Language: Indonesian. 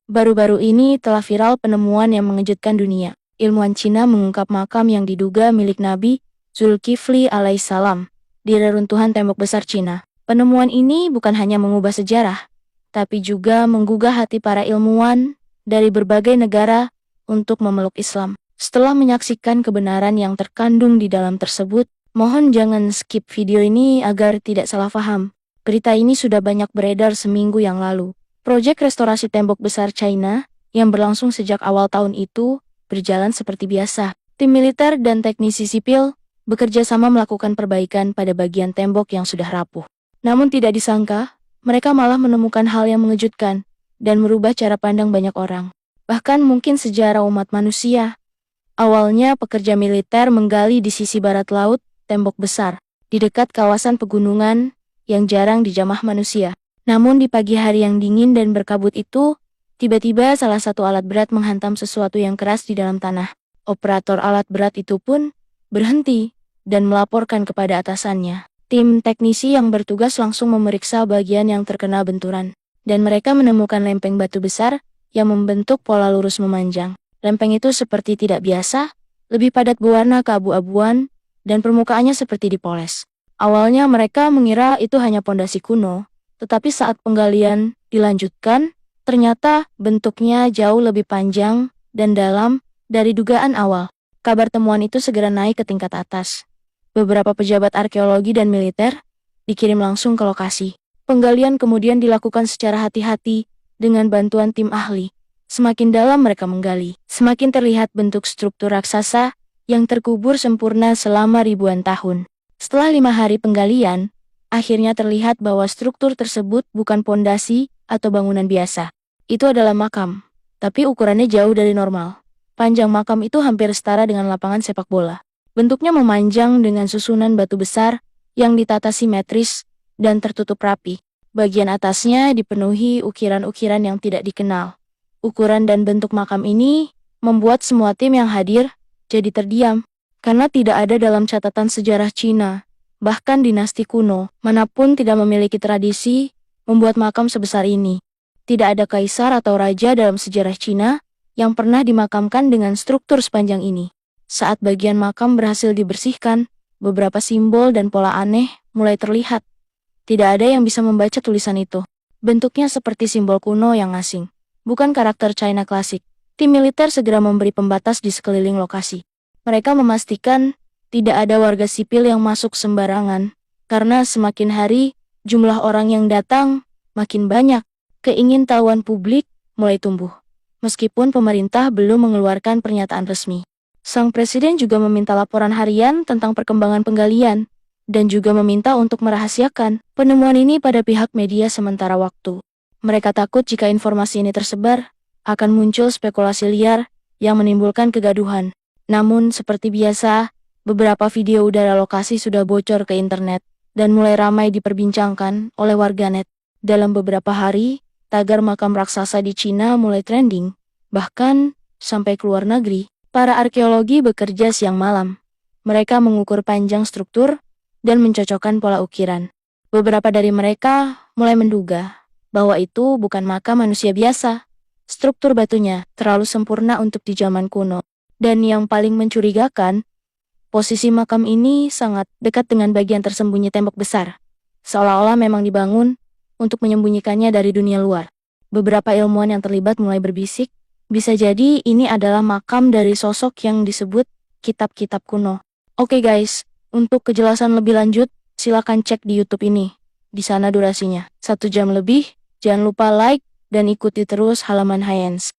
Baru-baru ini telah viral penemuan yang mengejutkan dunia. Ilmuwan Cina mengungkap makam yang diduga milik Nabi Zulkifli alaihissalam di reruntuhan tembok besar Cina. Penemuan ini bukan hanya mengubah sejarah, tapi juga menggugah hati para ilmuwan dari berbagai negara untuk memeluk Islam. Setelah menyaksikan kebenaran yang terkandung di dalam tersebut, mohon jangan skip video ini agar tidak salah paham. Berita ini sudah banyak beredar seminggu yang lalu. Proyek restorasi tembok besar China yang berlangsung sejak awal tahun itu berjalan seperti biasa. Tim militer dan teknisi sipil bekerja sama melakukan perbaikan pada bagian tembok yang sudah rapuh. Namun tidak disangka, mereka malah menemukan hal yang mengejutkan dan merubah cara pandang banyak orang. Bahkan mungkin sejarah umat manusia. Awalnya pekerja militer menggali di sisi barat laut tembok besar, di dekat kawasan pegunungan yang jarang dijamah manusia. Namun di pagi hari yang dingin dan berkabut itu, tiba-tiba salah satu alat berat menghantam sesuatu yang keras di dalam tanah. Operator alat berat itu pun berhenti dan melaporkan kepada atasannya. Tim teknisi yang bertugas langsung memeriksa bagian yang terkena benturan, dan mereka menemukan lempeng batu besar yang membentuk pola lurus memanjang. Lempeng itu seperti tidak biasa, lebih padat berwarna keabu-abuan, dan permukaannya seperti dipoles. Awalnya mereka mengira itu hanya pondasi kuno, tetapi saat penggalian dilanjutkan, ternyata bentuknya jauh lebih panjang dan dalam dari dugaan awal. Kabar temuan itu segera naik ke tingkat atas. Beberapa pejabat arkeologi dan militer dikirim langsung ke lokasi. Penggalian kemudian dilakukan secara hati-hati dengan bantuan tim ahli. Semakin dalam mereka menggali, semakin terlihat bentuk struktur raksasa yang terkubur sempurna selama ribuan tahun. Setelah 5 hari penggalian, akhirnya terlihat bahwa struktur tersebut bukan pondasi atau bangunan biasa. Itu adalah makam, tapi ukurannya jauh dari normal. Panjang makam itu hampir setara dengan lapangan sepak bola. Bentuknya memanjang dengan susunan batu besar yang ditata simetris dan tertutup rapi. Bagian atasnya dipenuhi ukiran-ukiran yang tidak dikenal. Ukuran dan bentuk makam ini membuat semua tim yang hadir jadi terdiam, karena tidak ada dalam catatan sejarah Cina. Bahkan dinasti kuno manapun tidak memiliki tradisi membuat makam sebesar ini. Tidak ada kaisar atau raja dalam sejarah Cina yang pernah dimakamkan dengan struktur sepanjang ini. Saat bagian makam berhasil dibersihkan, beberapa simbol dan pola aneh mulai terlihat. Tidak ada yang bisa membaca tulisan itu. Bentuknya seperti simbol kuno yang asing, bukan karakter China klasik. Tim militer segera memberi pembatas di sekeliling lokasi. Mereka memastikan tidak ada warga sipil yang masuk sembarangan, karena semakin hari jumlah orang yang datang makin banyak. Keingintahuan publik mulai tumbuh. Meskipun pemerintah belum mengeluarkan pernyataan resmi. Sang presiden juga meminta laporan harian tentang perkembangan penggalian, dan juga meminta untuk merahasiakan penemuan ini pada pihak media sementara waktu. Mereka takut jika informasi ini tersebar, akan muncul spekulasi liar yang menimbulkan kegaduhan. Namun seperti biasa, beberapa video udara lokasi sudah bocor ke internet, dan mulai ramai diperbincangkan oleh warganet. Dalam beberapa hari, tagar makam raksasa di Cina mulai trending, bahkan sampai ke luar negeri. Para arkeologi bekerja siang malam. Mereka mengukur panjang struktur dan mencocokkan pola ukiran. Beberapa dari mereka mulai menduga bahwa itu bukan makam manusia biasa. Struktur batunya terlalu sempurna untuk di zaman kuno. Dan yang paling mencurigakan, posisi makam ini sangat dekat dengan bagian tersembunyi tembok besar. Seolah-olah memang dibangun untuk menyembunyikannya dari dunia luar. Beberapa ilmuwan yang terlibat mulai berbisik, bisa jadi ini adalah makam dari sosok yang disebut kitab-kitab kuno. Oke guys, untuk kejelasan lebih lanjut, silakan cek di YouTube ini. Di sana durasinya 1 jam lebih. Jangan lupa like dan ikuti terus halaman Hayens.